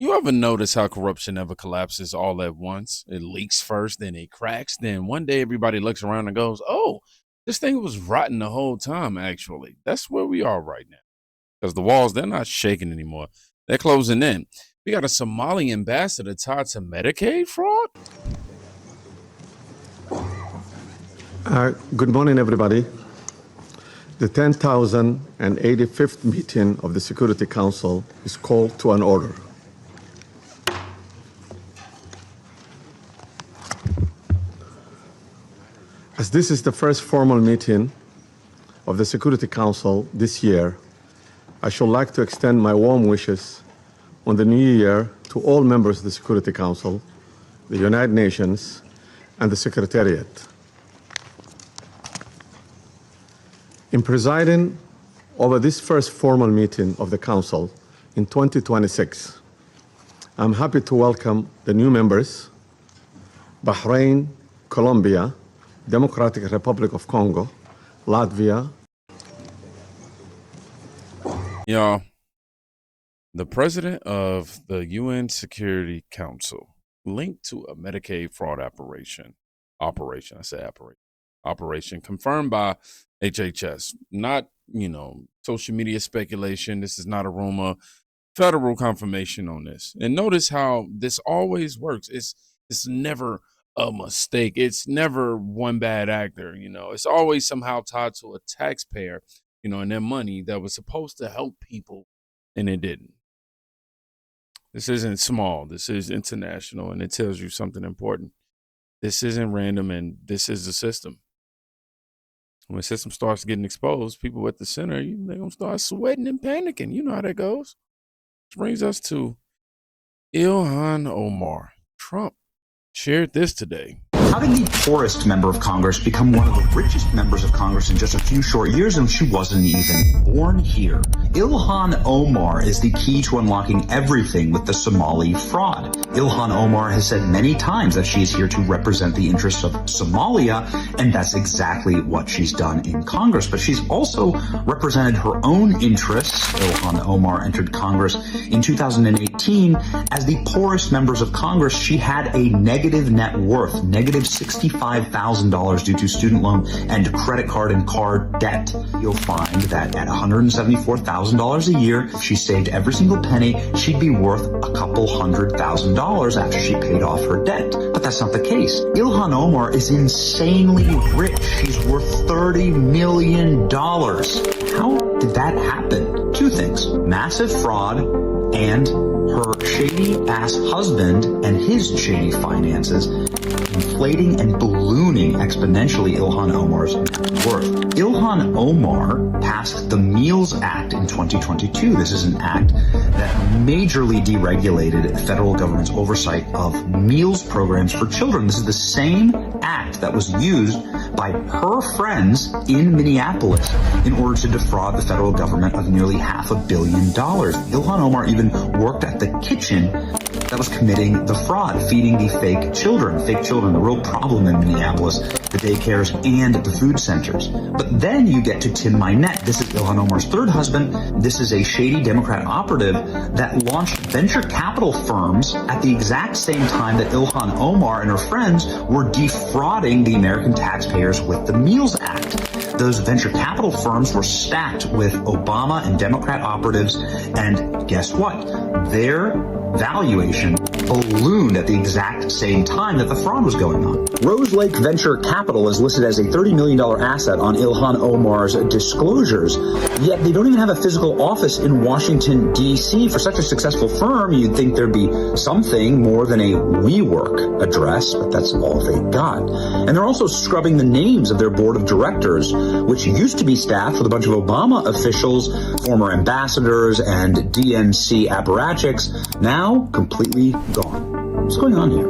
You ever notice how corruption never collapses all at once? It leaks first, then it cracks. Then one day everybody looks around and goes, oh, this thing was rotten the whole time, actually. That's where we are right now. Because the walls, they're not shaking anymore. They're closing in. We got a Somali ambassador tied to Medicaid fraud? Good morning, everybody. The 10,085th meeting of the Security Council is called to an order. As this is the first formal meeting of the Security Council this year, I should like to extend my warm wishes on the new year to all members of the Security Council, the United Nations, and the Secretariat. In presiding over this first formal meeting of the Council in 2026, I'm happy to welcome the new members, Bahrain, Colombia, Democratic Republic of Congo, Latvia. Y'all, the president of the UN Security Council linked to a Medicaid fraud operation confirmed by HHS. Not, social media speculation. This is not a rumor. Federal confirmation on this. And notice how this always works. It's never a mistake. It's never one bad actor. It's always somehow tied to a taxpayer, and their money that was supposed to help people, and it didn't. This isn't small. This is international, and it tells you something important. This isn't random, and this is the system. When the system starts getting exposed, people at the center, they're going to start sweating and panicking. You know how that goes. Which brings us to Ilhan Omar. Trump shared this today. How did the poorest member of Congress become one of the richest members of Congress in just a few short years, and she wasn't even born here? Ilhan Omar is the key to unlocking everything with the Somali fraud. Ilhan Omar has said many times that she is here to represent the interests of Somalia, and that's exactly what she's done in Congress. But she's also represented her own interests. Ilhan Omar entered Congress in 2018 as the poorest members of Congress. She had a negative net worth, negative $65,000 due to student loan and credit card and car debt. You'll find that at $174,000 a year, if she saved every single penny, she'd be worth a couple $100,000 after she paid off her debt. But that's not the case. Ilhan Omar is insanely rich. She's worth $30 million. How did that happen? Two things: massive fraud and her shady-ass husband and his shady finances inflating and ballooning exponentially Ilhan Omar's net worth. Ilhan Omar passed the Meals Act in 2022. This is an act that majorly deregulated federal government's oversight of meals programs for children. This is the same act that was used by her friends in Minneapolis in order to defraud the federal government of nearly $500 million. Ilhan Omar even worked at the kitchen that was committing the fraud, feeding the fake children, the real problem in Minneapolis, the daycares and the food centers. But then you get to Tim Minette. This is Ilhan Omar's third husband. This is a shady Democrat operative that launched venture capital firms at the exact same time that Ilhan Omar and her friends were defrauding the American taxpayers with the Meals Act. Those venture capital firms were stacked with Obama and Democrat operatives, and guess what? Their valuation ballooned at the exact same time that the fraud was going on. Rose Lake Venture Capital is listed as a $30 million asset on Ilhan Omar's disclosures, yet they don't even have a physical office in Washington, D.C. For such a successful firm, you'd think there'd be something more than a WeWork address, but that's all they got. And they're also scrubbing the names of their board of directors, which used to be staffed with a bunch of Obama officials, former ambassadors, and DNC apparatchiks, now completely gone. What's going on here?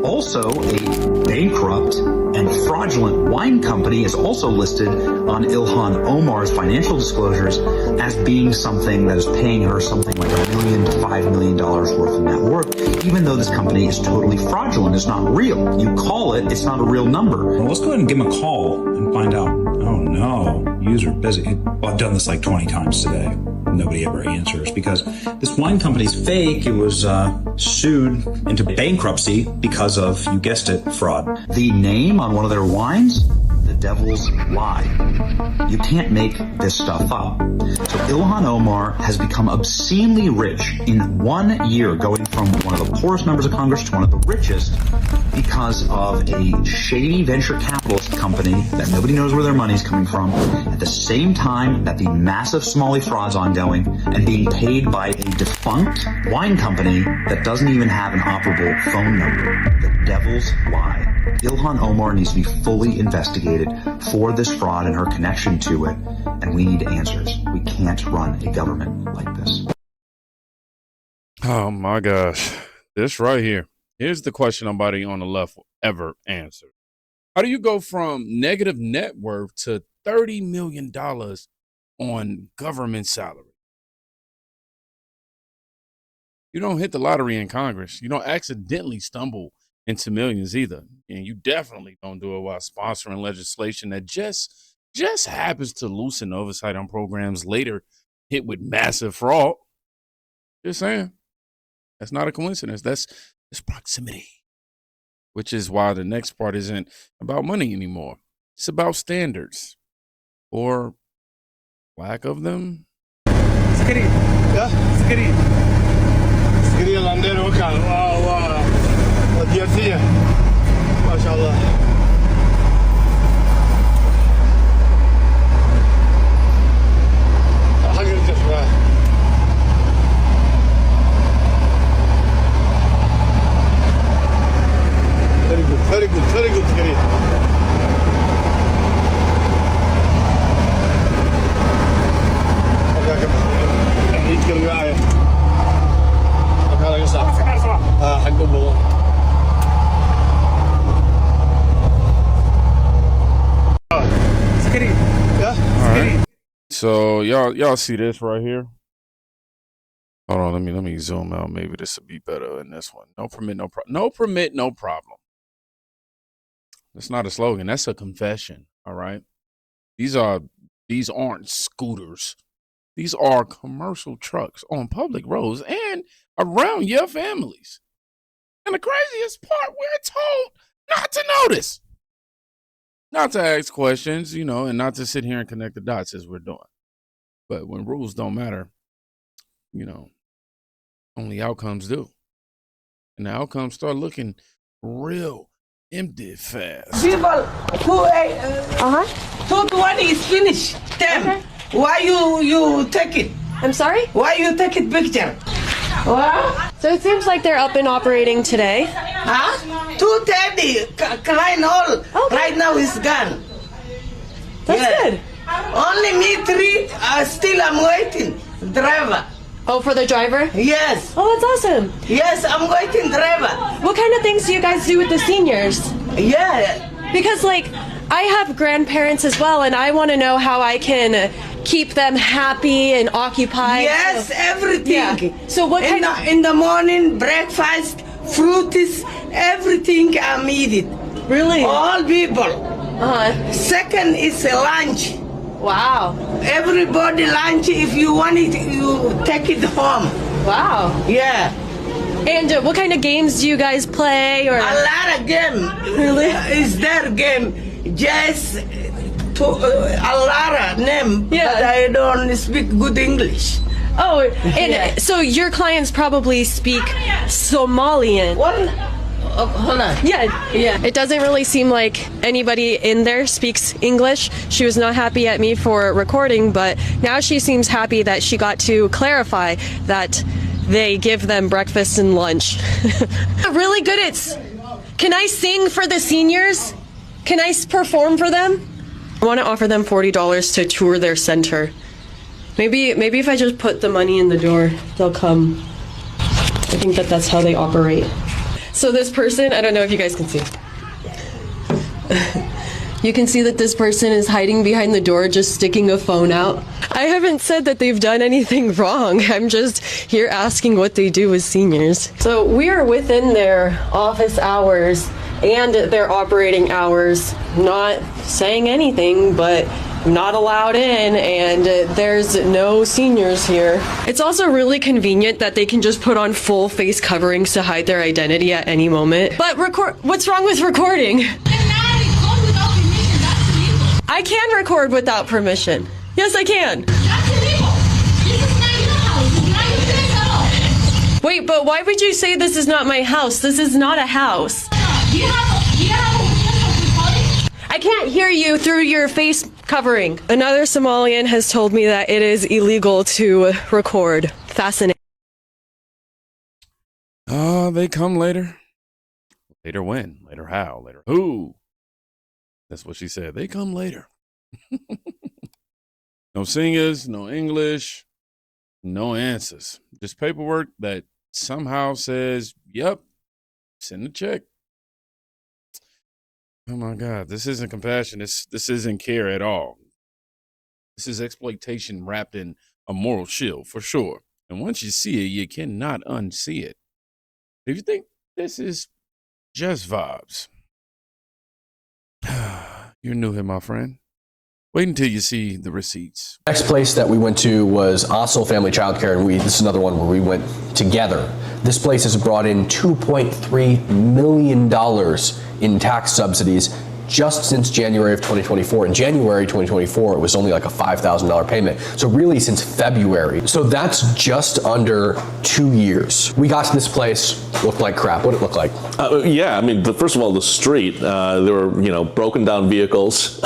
Also, a bankrupt and fraudulent wine company is also listed on Ilhan Omar's financial disclosures as being something that is paying her something like $1 million to $5 million worth of net worth, even though this company is totally fraudulent. It's not real. You call it, it's not a real number. Well, let's go ahead and give him a call and find out. Oh no, user busy. Well, I've done this like 20 times today. nobody ever answers because this wine company's fake. It was sued into bankruptcy because of, you guessed it, fraud. The name on one of their wines? The Devil's Lie. You can't make this stuff up. So Ilhan Omar has become obscenely rich in 1 year, going from one of the poorest members of Congress to one of the richest because of a shady venture capitalist company that nobody knows where their money's coming from, at the same time that the massive Somali fraud's ongoing and being paid by a defunct wine company that doesn't even have an operable phone number. The Devil's Lie. Ilhan Omar needs to be fully investigated for this fraud and her connection to it, and we need answers. We can't run a government like this. Oh my gosh. This right here. Here's the question nobody on the left will ever answer. How do you go from negative net worth to $30 million on government salary? You don't hit the lottery in Congress. You don't accidentally stumble into millions either. And you definitely don't do it while sponsoring legislation that just happens to loosen oversight on programs later hit with massive fraud. Just saying. That's not a coincidence. That's proximity. Which is why the next part isn't about money anymore. It's about standards. Or lack of them. Screen. Yeah? Screen. Screen landero وكان وديتيه ما شاء الله. حق الجفرة. Very good screen. يتكلم معايا. هذا قصة. حق أبوه. Screen. Yeah. All right. So y'all see this right here? Hold on, let me zoom out. Maybe this will be better in this one. No permit, no problem. No permit, no problem. That's not a slogan. That's a confession. All right. These aren't scooters. These are commercial trucks on public roads and around your families. And the craziest part, we're told not to notice, not to ask questions, and not to sit here and connect the dots as we're doing. But when rules don't matter, only outcomes do. And the outcomes start looking real empty fast. People who 220 is finished. Okay. Why you take it? I'm sorry? Why you take it picture? What? So it seems like they're up and operating today. Huh? 230 client all Okay. right now is gone. That's good. Only me 3 still I'm waiting. Driver. Oh, for the driver? Yes. Oh, that's awesome. Yes, I'm waiting driver. What kind of things do you guys do with the seniors? Yeah. Because, I have grandparents as well, and I want to know how I can keep them happy and occupied. Yes, everything. Yeah. So what kind of... in the morning, breakfast, fruits, everything I'm eating. Really? All people. Second is lunch. Wow. Everybody lunch. If you want it, you take it home. Wow. Yeah. And what kind of games do you guys play? Or A lot of game. Really? Is there game? Just a lot of name. Yeah. But I don't speak good English. Oh, and Yeah. so your clients probably speak Somalian. What? Hold on. Yeah. It doesn't really seem like anybody in there speaks English. She was not happy at me for recording, but now she seems happy that she got to clarify that they give them breakfast and lunch. Really good at... Can I sing for the seniors? Can I perform for them? I want to offer them $40 to tour their center. Maybe if I just put the money in the door, they'll come. I think that's how they operate. So this person, I don't know if you guys can see. You can see that this person is hiding behind the door, just sticking a phone out. I haven't said that they've done anything wrong. I'm just here asking what they do with seniors. So we are within their office hours and their operating hours, not saying anything, but not allowed in, and there's no seniors here. It's also really convenient that they can just put on full face coverings to hide their identity at any moment. But what's wrong with recording? I can record without permission. Yes, I can. Wait, but why would you say this is not my house? This is not a house. I can't hear you through your face covering. Another Somalian has told me that it is illegal to record. Fascinating. They come later. Later when? Later how? Later who? That's what she said. They come later. No singers, no English, no answers. Just paperwork that somehow says, yep, send a check. Oh my God, this isn't compassion. This isn't care at all. This is exploitation wrapped in a moral shield for sure. And once you see it, you cannot unsee it. If you think this is just vibes, you're new here, my friend. Wait until you see the receipts. Next place that we went to was Ossel Family Childcare, and this is another one where we went together. This place has brought in $2.3 million in tax subsidies just since January of 2024. In January 2024, it was only like a $5,000 payment. So really since February. So that's just under 2 years. We got to this place, looked like crap. What did it look like? Yeah, I mean, first of all, the street, there were, broken down vehicles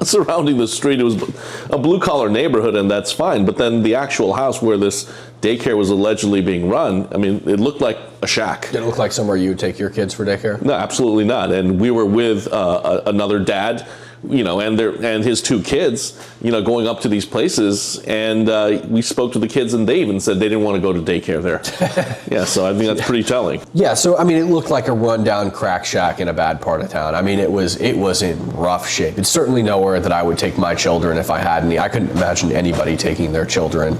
surrounding the street. It was a blue collar neighborhood, and that's fine. But then the actual house where this daycare was allegedly being run, I mean, it looked like a shack. Did it look like somewhere you would take your kids for daycare? No, absolutely not. And we were with another dad, and his two kids, going up to these places, and we spoke to the kids, and they even said they didn't want to go to daycare there. Yeah, so I think that's pretty telling. Yeah, so I mean, it looked like a rundown crack shack in a bad part of town. I mean, it was in rough shape. It's certainly nowhere that I would take my children if I had any. I couldn't imagine anybody taking their children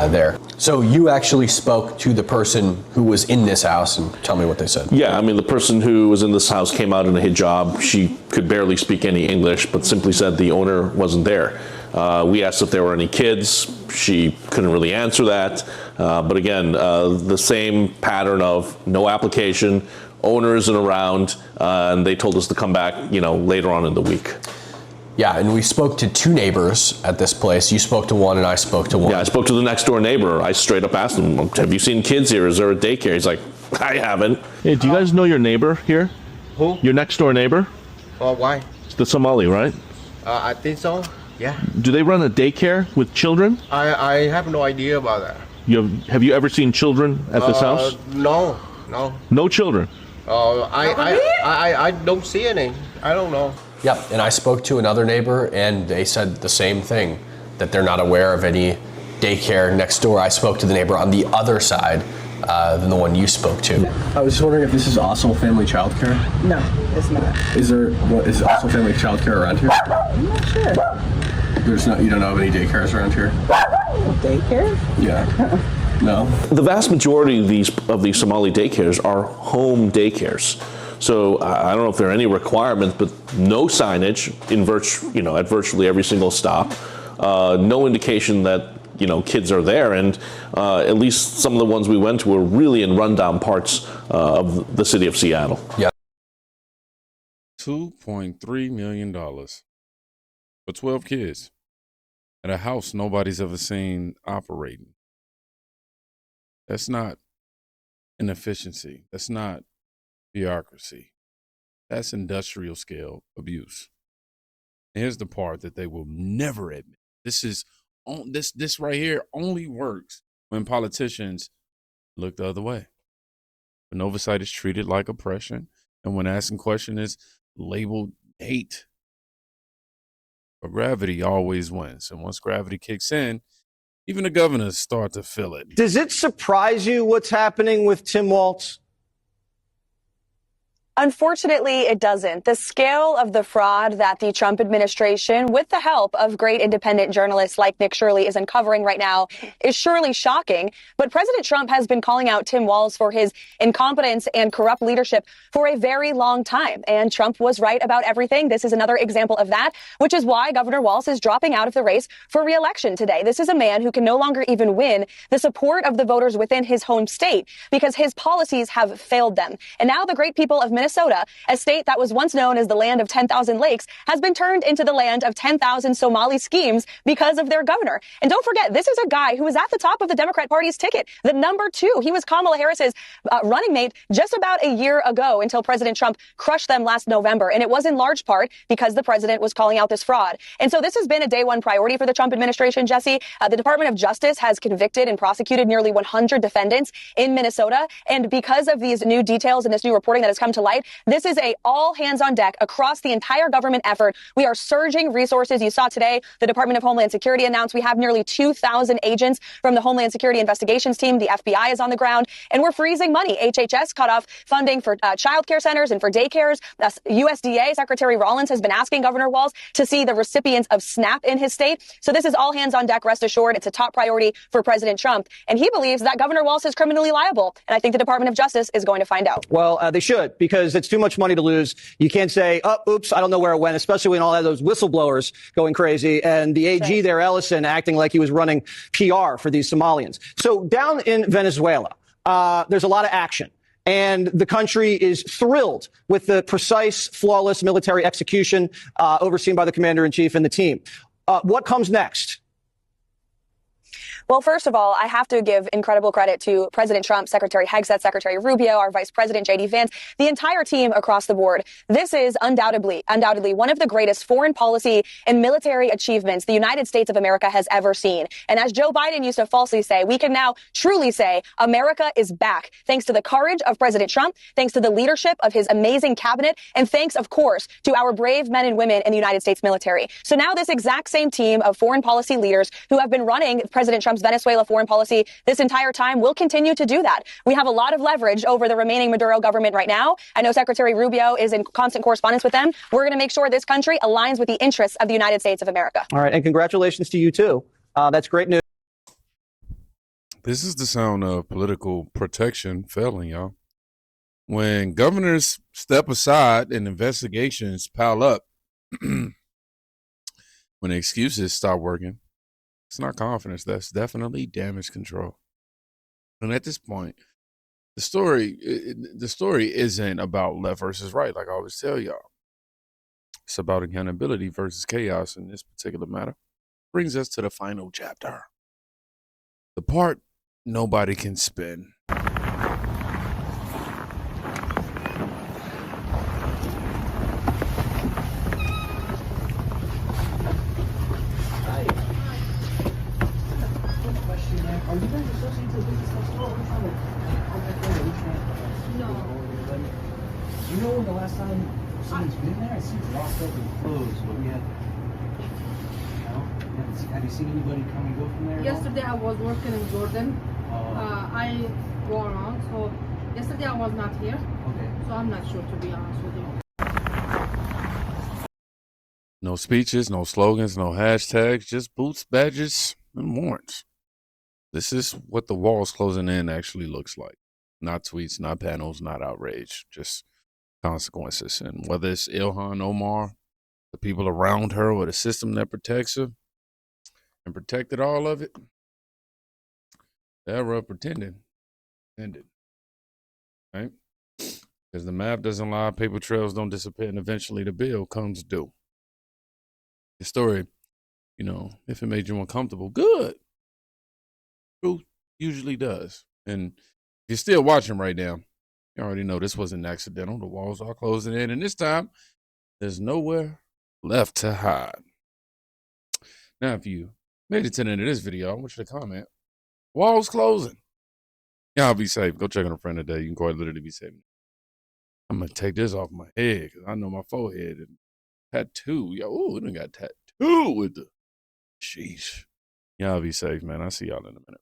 there. So you actually spoke to the person who was in this house, and tell me what they said. Yeah, I mean, the person who was in this house came out in a hijab. She could barely speak any English, but simply said the owner wasn't there. We asked if there were any kids. She couldn't really answer that. But again, the same pattern of no application, owner isn't around, and they told us to come back, later on in the week. Yeah, and we spoke to two neighbors at this place. You spoke to one and I spoke to one. Yeah, I spoke to the next door neighbor. I straight up asked him, have you seen kids here? Is there a daycare? He's like, I haven't. Hey, do you guys know your neighbor here? Who? Your next door neighbor? Why? It's the Somali, right? I think so. Yeah. Do they run a daycare with children? I have no idea about that. Have you ever seen children at this house? No. No children? I don't see any. I don't know. Yep, and I spoke to another neighbor, and they said the same thing, that they're not aware of any daycare next door. I spoke to the neighbor on the other side than the one you spoke to. I was just wondering if this is Ossel Family Childcare? No, it's not. Is Ossel Family Childcare around here? I'm not sure. You don't know of any daycares around here? Daycare? Yeah. No? The vast majority of these Somali daycares are home daycares. So I don't know if there are any requirements, but no signage at virtually every single stop. No indication that kids are there, and at least some of the ones we went to were really in rundown parts of the city of Seattle. Yeah. $2.3 million for 12 kids at a house nobody's ever seen operating. That's not inefficiency. That's not bureaucracy. That's industrial scale abuse. And here's the part that they will never admit. This right here only works when politicians look the other way. When oversight is treated like oppression, and when asking question is labeled hate. But gravity always wins. And once gravity kicks in, even the governors start to feel it. Does it surprise you what's happening with Tim Walz? Unfortunately, it doesn't. The scale of the fraud that the Trump administration, with the help of great independent journalists like Nick Shirley, is uncovering right now is surely shocking. But President Trump has been calling out Tim Walz for his incompetence and corrupt leadership for a very long time. And Trump was right about everything. This is another example of that, which is why Governor Walz is dropping out of the race for re-election today. This is a man who can no longer even win the support of the voters within his home state because his policies have failed them. And now the great people of Minnesota, a state that was once known as the land of 10,000 lakes, has been turned into the land of 10,000 Somali schemes because of their governor. And don't forget, this is a guy who was at the top of the Democrat Party's ticket, the number 2. He was Kamala Harris's running mate just about a year ago until President Trump crushed them last November. And it was in large part because the president was calling out this fraud. And so this has been a day one priority for the Trump administration, Jesse. The Department of Justice has convicted and prosecuted nearly 100 defendants in Minnesota. And because of these new details and this new reporting that has come to light, this is a all hands on deck across the entire government effort. We are surging resources. You saw today the Department of Homeland Security announced we have nearly 2,000 agents from the Homeland Security Investigations Team. The FBI is on the ground, and we're freezing money. HHS cut off funding for child care centers and for daycares. USDA Secretary Rollins has been asking Governor Walz to see the recipients of SNAP in his state. So this is all hands on deck. Rest assured, it's a top priority for President Trump. And he believes that Governor Walz is criminally liable. And I think the Department of Justice is going to find out. Well, they should, because it's too much money to lose. You can't say, oh, oops, I don't know where it went, especially when all of those whistleblowers going crazy and the AG there, Ellison, acting like he was running PR for these Somalians. So down in Venezuela, there's a lot of action. And the country is thrilled with the precise, flawless military execution overseen by the commander-in-chief and the team. What comes next? Well, first of all, I have to give incredible credit to President Trump, Secretary Hegseth, Secretary Rubio, our Vice President, J.D. Vance, the entire team across the board. This is undoubtedly one of the greatest foreign policy and military achievements the United States of America has ever seen. And as Joe Biden used to falsely say, we can now truly say America is back, thanks to the courage of President Trump, thanks to the leadership of his amazing cabinet, and thanks, of course, to our brave men and women in the United States military. So now this exact same team of foreign policy leaders who have been running President Trump's Venezuela foreign policy this entire time will continue to do that. We have a lot of leverage over the remaining Maduro government right now. I know Secretary Rubio is in constant correspondence with them. We're going to make sure this country aligns with the interests of the United States of America. All right. And congratulations to you, too. That's great news. This is the sound of political protection failing, y'all. When governors step aside and investigations pile up, when the excuses stop working, it's not confidence. That's definitely damage control. And at this point, the story isn't about left versus right, like I always tell y'all. It's about accountability versus chaos in this particular matter. Brings us to the final chapter. The part nobody can spin. Are you guys associated to the business next door? We're trying to No. Do you know when the last time someone's been there? I see it locked up and closed, but we had. No? Have you seen anybody come and go from there? Yesterday I was working in Jordan. I go around, so yesterday I was not here. Okay. So I'm not sure, to be honest with you. No speeches, no slogans, no hashtags, just boots, badges, and warrants. This is what the walls closing in actually looks like. Not tweets, not panels, not outrage, just consequences. And whether it's Ilhan Omar, the people around her, or the system that protects her and protected all of it, the era of pretending ended. Right? Because the map doesn't lie, paper trails don't disappear, and eventually the bill comes due. The story, if it made you uncomfortable, good. Truth usually does. And if you're still watching right now, you already know this wasn't accidental. The walls are closing in, and this time there's nowhere left to hide. Now, if you made it to the end of this video, I want you to comment, walls closing. Y'all be safe. Go check on a friend today. You can quite literally be safe. I'm going to take this off my head because I know my forehead and tattoo. Yo, we done got tattoo with the sheesh. Y'all be safe, man. I'll see y'all in a minute.